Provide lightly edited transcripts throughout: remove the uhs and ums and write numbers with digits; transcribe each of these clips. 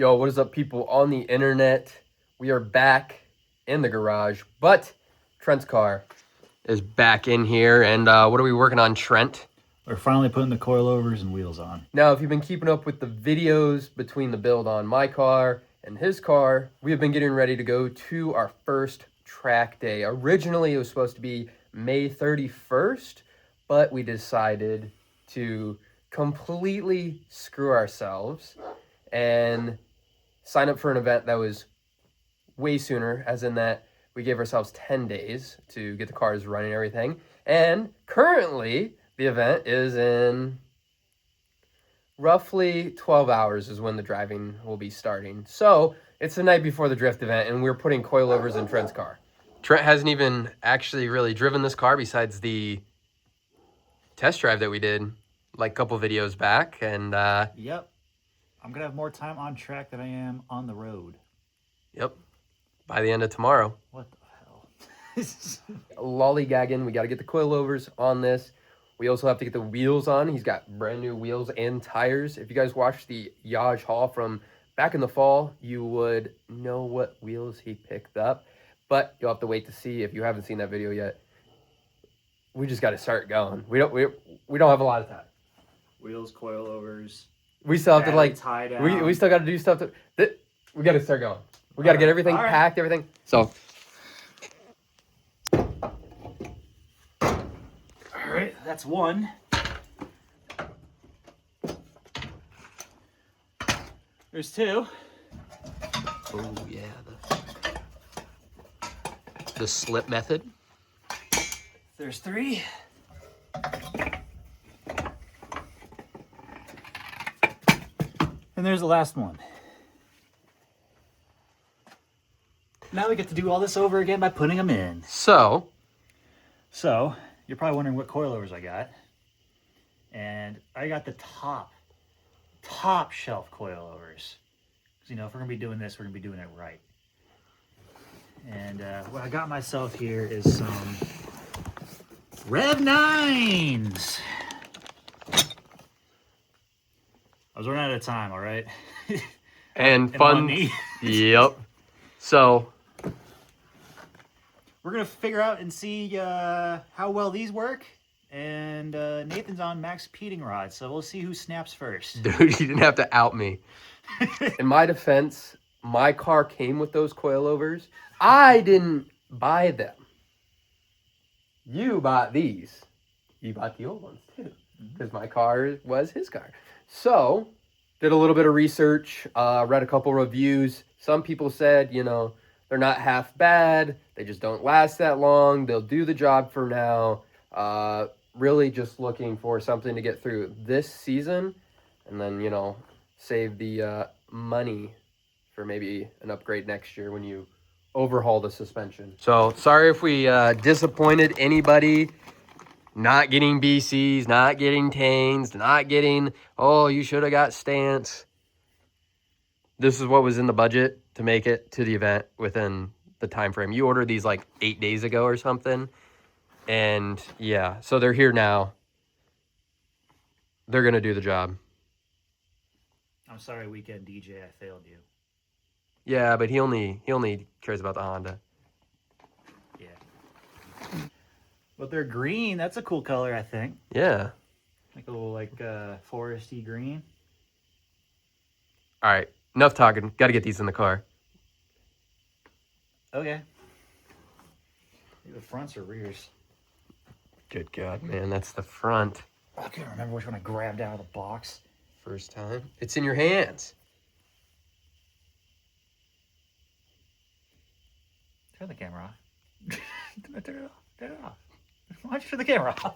Yo, what is up, people on the internet? We are back in the garage, but Trent's car is back in here. And what are we working on, Trent? We're finally putting the coilovers and wheels on. Now, if you've been keeping up with the videos between the build on my car and his car, we have been getting ready to go to our first track day. Originally, it was supposed to be May 31st, but we decided to completely screw ourselves and sign up for an event that was way sooner, as in that we gave ourselves 10 days to get the cars running and everything. And currently, the event is in roughly 12 hours is when the driving will be starting. So it's the night before the drift event, and we're putting coilovers in Trent's car. Trent hasn't even actually really driven this car besides the test drive that we did like a couple videos back. And Yep. I'm going to have more time on track than I am on the road. Yep. By the end of tomorrow. What the hell? Lollygagging. We got to get the coilovers on this. We also have to get the wheels on. He's got brand new wheels and tires. If you guys watched the Yaj haul from back in the fall, you would know what wheels he picked up. But you'll have to wait to see if you haven't seen that video yet. We just got to start going. We don't have a lot of time. Wheels, coilovers. We still have to like tie down. we still got to do stuff we got to start going. We got to get everything packed, everything. So All right, that's one. There's two. oh yeah, the slip method. There's three. And there's the last one. Now we get to do all this over again by putting them in. So You're probably wondering what coilovers I got. And I got the top shelf coilovers. Because, you know, if we're going to be doing this, we're going to be doing it right. And what I got myself here is some Rev 9s. I was running out of time, all right? and fun. money. Yep. So We're going to figure out and see how well these work. And Nathan's on max peating rod, so we'll see who snaps first. dude, you didn't have to out me. In my defense, my car came with those coilovers. I didn't buy them. You bought these. You bought the old ones too, because my car was his car. So, did a little bit of research, read a couple reviews. Some people said, you know, they're not half bad. They just don't last that long. They'll do the job for now. Really just looking for something to get through this season and then, you know, save the money for maybe an upgrade next year when you overhaul the suspension. So, sorry if we disappointed anybody. Not getting BCs, not getting Tanes, not getting, oh, you should have got Stance. This is what was in the budget to make it to the event within the time frame. You ordered these like 8 days ago or something. And yeah, so they're here now. They're going to do the job. I'm sorry, Weekend DJ, I failed you. Yeah, but he only cares about the Honda. Yeah. But they're green. That's a cool color, I think. Yeah. Like a little foresty green. All right. Enough talking. Got to get these in the car. Okay. Either fronts or rears. Good God, man. That's the front. I can't remember which one I grabbed out of the box. First time. It's in your hands. Turn the camera off. Turn it off. Turn it off. Why don't you turn the camera off?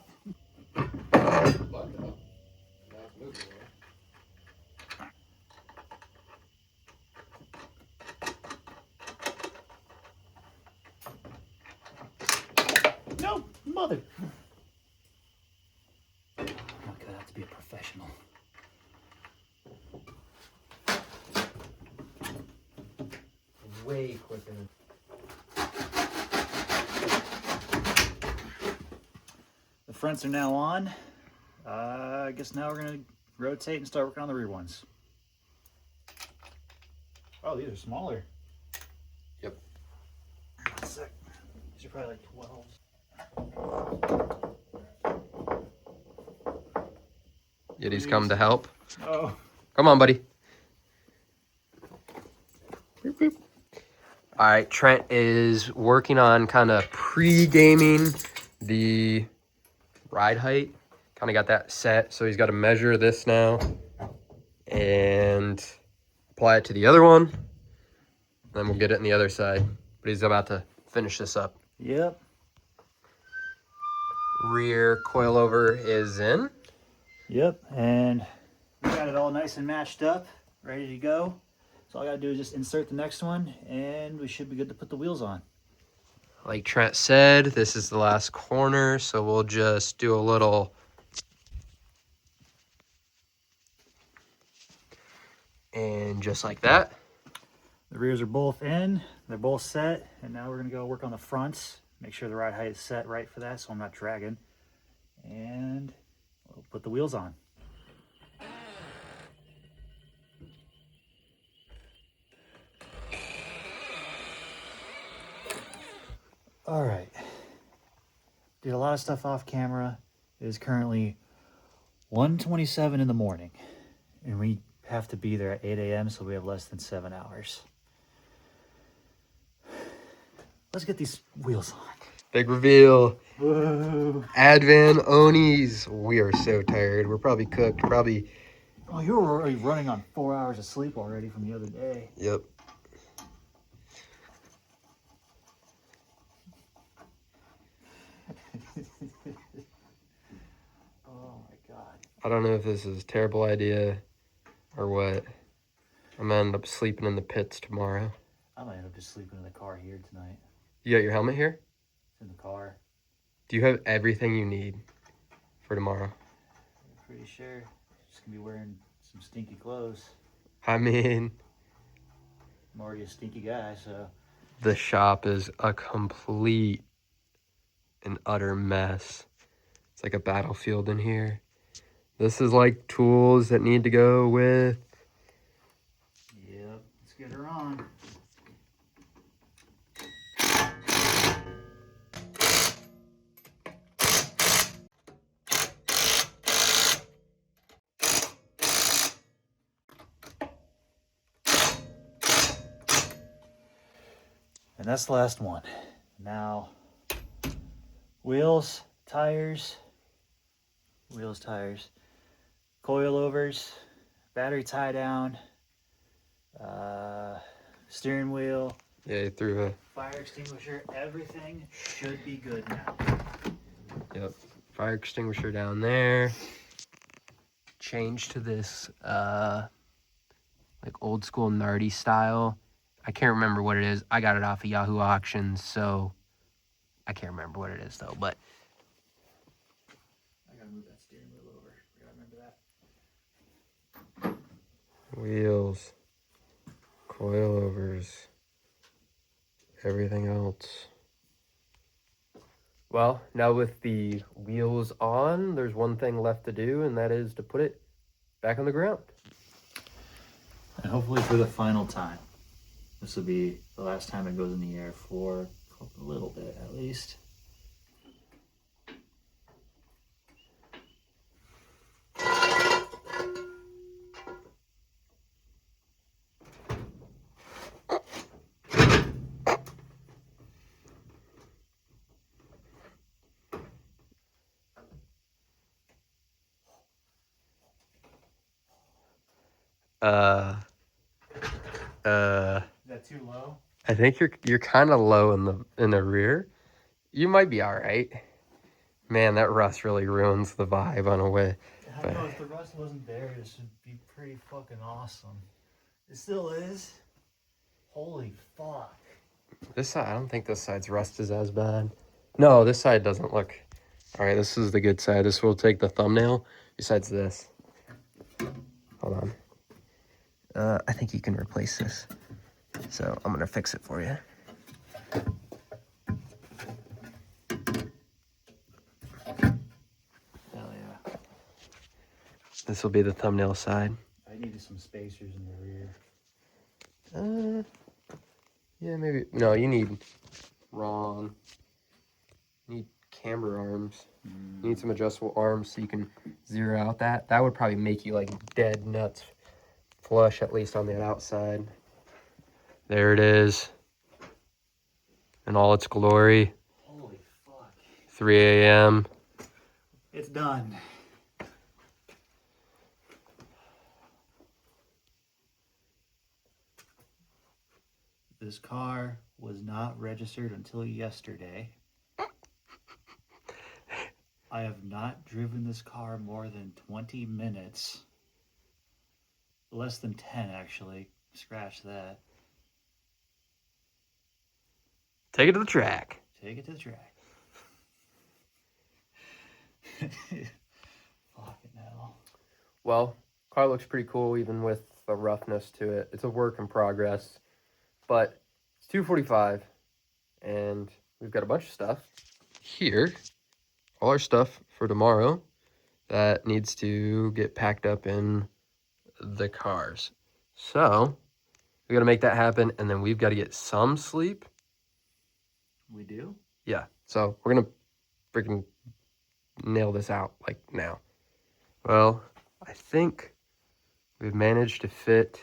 No, mother. I'm not gonna have to be a professional. Way quicker. The fronts are now on. I guess now we're gonna rotate and start working on the rear ones. Oh, these are smaller. Yep. One sec. These are probably like 12s. Yeti's come to help. Oh. Come on, buddy. Boop, boop. All right, Trent is working on kind of pre-gaming the ride height. Kind of got that set, so he's got to measure this now and apply it to the other one. Then we'll get it on the other side. But he's about to finish this up. Yep. Rear coilover is in. Yep, and we got it all nice and matched up, ready to go. So all I gotta do is just insert the next one, and we should be good to put the wheels on. Like Trent said, this is the last corner, so we'll just do a little. And just like that. The rears are both in, they're both set, and now we're gonna go work on the fronts, make sure the ride height is set right for that so I'm not dragging. And we'll put the wheels on. All right, did a lot of stuff off camera. It is currently 1:27 in the morning, and we have to be there at 8 a.m. so we have less than 7 hours. Let's get these wheels on. Big reveal. Whoa. Advan Onis. We are so tired. We're probably cooked. Probably. Oh, you were already running on 4 hours of sleep already from the other day. Yep. Oh my god. I don't know if this is a terrible idea or what. I'm gonna end up sleeping in the pits tomorrow. I might end up just sleeping in the car here tonight. You got your helmet here? It's in the car. Do you have everything you need for tomorrow? I'm pretty sure. Just gonna be wearing some stinky clothes. I mean, I'm already a stinky guy, so. the shop is a complete and utter mess. It's like a battlefield in here. This is like tools that need to go with. Yep, let's get her on. And that's the last one. Now, wheels, tires, coilovers, battery tie down, steering wheel, Yeah, you threw a. fire extinguisher, everything should be good now. Yep. Fire extinguisher down there. Change to this like old school Nardi style. I can't remember what it is. I got it off of Yahoo Auctions, so I can't remember what it is though, but I gotta move that steering wheel over. I gotta remember that. wheels, coilovers, everything else. Well, now with the wheels on, there's one thing left to do, and that is to put it back on the ground. And hopefully for the final time. This will be the last time it goes in the air for a little bit at least. Is that too low? I think you're kind of low in the rear. You might be all right. Man, that rust really ruins the vibe on a way. I know, if the rust wasn't there, this would be pretty fucking awesome. It still is. Holy fuck. This side, I don't think this side's rust is as bad. No, this side doesn't look. All right, this is the good side. This will take the thumbnail. Besides this, hold on. I think you can replace this. So I'm gonna fix it for you. Hell yeah. This will be the thumbnail side. I needed some spacers in the rear. Yeah, maybe. No, you need wrong. You need camber arms. You need some adjustable arms so you can zero out that. That would probably make you like dead nuts flush, at least on that outside. There it is. In all its glory. Holy fuck. 3 a.m. It's done. This car was not registered until yesterday. I have not driven this car more than 20 minutes. Less than 10, actually. Scratch that. Take it to the track. Take it to the track. Fucking hell. Well, car looks pretty cool even with the roughness to it. It's a work in progress, but it's 2:45 and we've got a bunch of stuff here. All our stuff for tomorrow that needs to get packed up in the cars. So we got to make that happen, and then we've got to get some sleep. We do? Yeah. So we're going to freaking nail this out like now. Well, I think we've managed to fit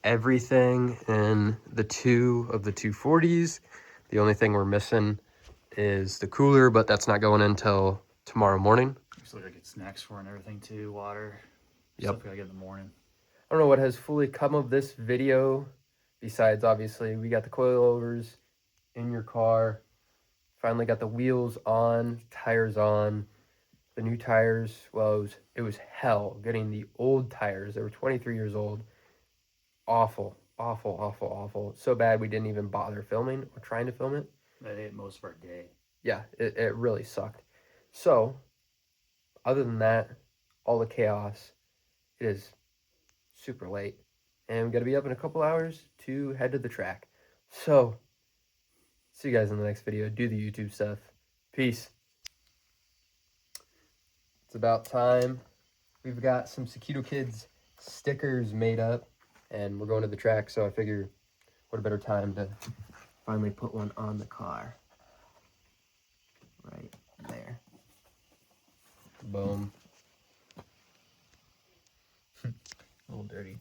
everything in the 2 of the 240s. The only thing we're missing is the cooler, but that's not going in until tomorrow morning. Still gotta get snacks for and everything too, water. Yep. Stuff we gotta get in the morning. I don't know what has fully come of this video, besides obviously we got the coilovers in your car. Finally got the wheels on, tires on. The new tires, well, it was hell getting the old tires. They were 23 years old. Awful, awful, awful, awful. So bad we didn't even bother filming or trying to film it. That ate most of our day. Yeah, it really sucked. So, other than that, all the chaos, it is super late. And we got to be up in a couple hours to head to the track. So, see you guys in the next video. Do the YouTube stuff. Peace. It's about time. We've got some Sequito Kids stickers made up, and we're going to the track, so I figure what a better time to finally put one on the car. Right there. Boom. A little dirty.